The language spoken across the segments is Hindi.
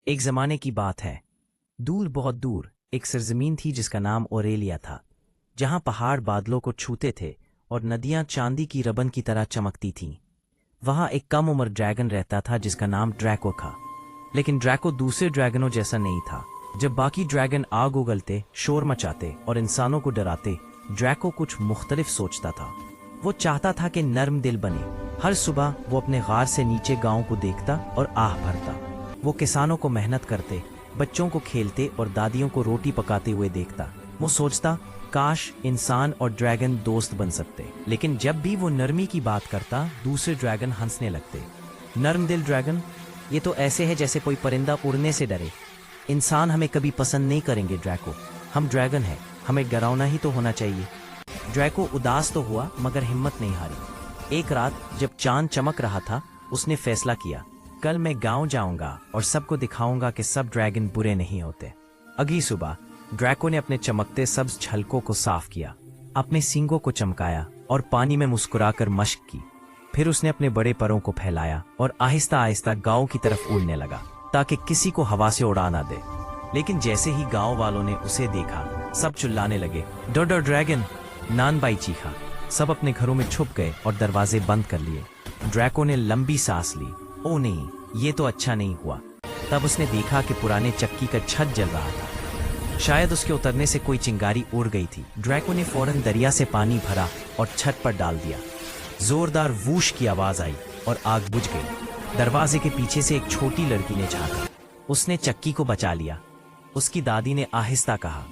एक जमाने की बात है। दूर बहुत दूर एक सरजमीन थी जिसका नाम ओरेलिया था, जहां पहाड़ बादलों को छूते थे और नदियां चांदी की रबन की तरह चमकती थीं। वहां एक कम उम्र ड्रैगन रहता था जिसका नाम ड्रैको था। लेकिन ड्रैको दूसरे ड्रैगनों जैसा नहीं था। जब बाकी ड्रैगन आग उगलते, शोर मचाते और इंसानों को डराते, ड्रैको कुछ मुख्तलिफ सोचता था। वो चाहता था कि नर्म दिल बने। हर सुबह वो अपने गार से नीचे गांव को देखता और आह भरता। वो किसानों को मेहनत करते, बच्चों को खेलते और दादियों को रोटी पकाते हुए देखता। वो सोचता, काश इंसान और ड्रैगन दोस्त बन सकते। लेकिन जब भी वो नरमी की बात करता, दूसरे ड्रैगन हंसने लगते। नर्म दिल ड्रैगन, ये तो ऐसे है जैसे कोई परिंदा उड़ने से डरे। इंसान हमें कभी पसंद नहीं करेंगे ड्रैको। हम ड्रैगन हैं, हमें डरावना ही तो होना चाहिए। ड्रैको उदास तो हुआ मगर हिम्मत नहीं हारी। एक रात जब चांद चमक रहा था, उसने फैसला किया, कल मैं गांव जाऊंगा और सबको दिखाऊंगा कि सब ड्रैगन बुरे नहीं होते। अगली सुबह ड्रैको ने अपने चमकते सब्ज छलकों को साफ किया, अपने सींगों को चमकाया और पानी में मुस्कुराकर मश्क की। फिर उसने अपने बड़े परों को फैलाया और आहिस्ता आहिस्ता गांव की तरफ उड़ने लगा ताकि किसी को हवा से उड़ा ना दे। लेकिन जैसे ही गांव वालों ने उसे देखा, सब चिल्लाने लगे, डर डर ड्रैगन। नानबाई चीखा। सब अपने घरों में छुप गए और दरवाजे बंद कर लिए। ड्रैको ने लंबी सांस ली। ओ नहीं, ये तो अच्छा नहीं हुआ। तब उसने देखा कि पुराने चक्की का छत जल रहा था। शायद उसके उतरने से कोई चिंगारी उड़ गई थी। ड्रैको ने फौरन दरिया से पानी भरा और छत पर डाल दिया। जोरदार वूश की आवाज आई और आग बुझ गई। दरवाजे के पीछे से एक छोटी लड़की ने झांका। उसने चक्की को बचा लिया। उसकी दादी ने आहिस्ता कहा,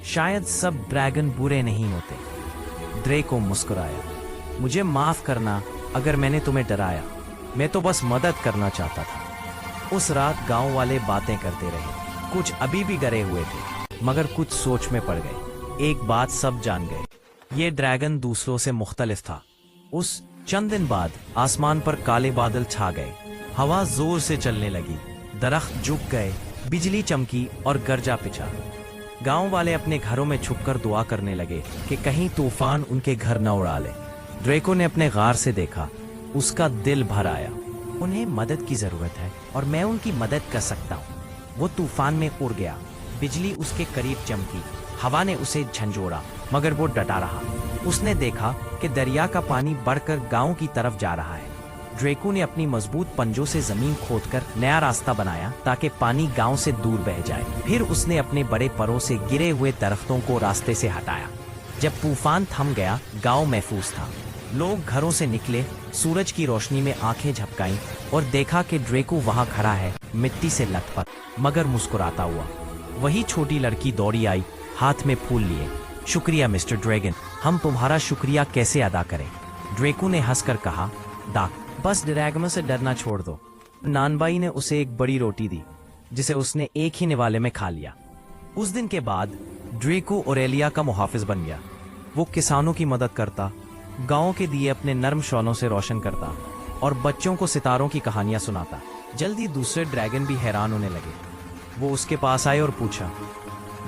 शायद सब ड्रैगन बुरे नहीं होते। ड्रैको मुस्कुराया, मुझे माफ करना अगर मैंने तुम्हें डराया। मैं तो बस मदद करना चाहता था। उस रात गांव वाले बातें करते रहे। कुछ अभी भी डरे हुए थे मगर कुछ सोच में पड़ गए। एक बात सब जान गए, ये ड्रैगन दूसरों से मुख्तलिफ था। उस चंद दिन बाद आसमान पर काले बादल छा गए। हवा जोर से चलने लगी, दरख्त झुक गए, बिजली चमकी और गरजा पिचा। गांव वाले अपने घरों में छुपकर दुआ करने लगे कि कहीं तूफान उनके घर न उड़ा ले। ड्रैको ने अपने गार से देखा, उसका दिल भर आया। उन्हें मदद की जरूरत है और मैं उनकी मदद कर सकता हूँ। वो तूफान में उड़ गया। बिजली उसके करीब चमकी, हवा ने उसे झंझोड़ा मगर वो डटा रहा। उसने देखा कि दरिया का पानी बढ़कर गांव की तरफ जा रहा है। ड्रैको ने अपनी मजबूत पंजों से जमीन खोदकर नया रास्ता बनाया ताकि पानी गांव से दूर बह जाए। फिर उसने अपने बड़े परों से गिरे हुए दरख्तों को रास्ते से हटाया। जब तूफान थम गया, गांव महफूज था। लोग घरों से निकले, सूरज की रोशनी में आंखें झपकाईं और देखा कि ड्रैको वहां खड़ा है, मिट्टी से लथपथ मगर मुस्कुराता हुआ। वही छोटी लड़की दौड़ी आई, हाथ में फूल लिए। शुक्रिया मिस्टर ड्रैगन, हम तुम्हारा शुक्रिया कैसे अदा करें? ड्रैको ने हंसकर कहा, बस ड्रैगनों से डरना छोड़ दो। नानबाई ने उसे एक बड़ी रोटी दी जिसे उसने एक ही निवाले में खा लिया। उस दिन के बाद ड्रैको ओरेलिया का मुहाफिज बन गया। वो किसानों की मदद करता, गांव के दिए अपने नर्म शौलों से रोशन करता और बच्चों को सितारों की कहानियां सुनाता। जल्दी दूसरे ड्रैगन भी हैरान होने लगे। वो उसके पास आए और पूछा,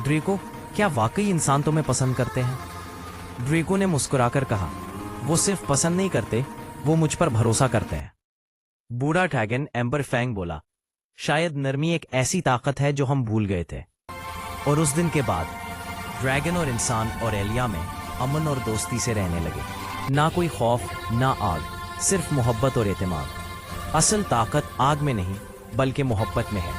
ड्रैको, क्या वाकई इंसान तुम्हें पसंद करते हैं? ड्रैको ने मुस्कुराकर कहा, वो सिर्फ पसंद नहीं करते, वो मुझ पर भरोसा करते हैं। बूढ़ा ड्रैगन एम्बर फैंग बोला, शायद नरमी एक ऐसी ताकत है जो हम भूल गए थे। और उस दिन के बाद ड्रैगन और इंसान ओरेलिया में अमन और दोस्ती से रहने लगे। ना कोई खौफ, ना आग, सिर्फ मोहब्बत और एतमाद। असल ताकत आग में नहीं बल्कि मोहब्बत में है।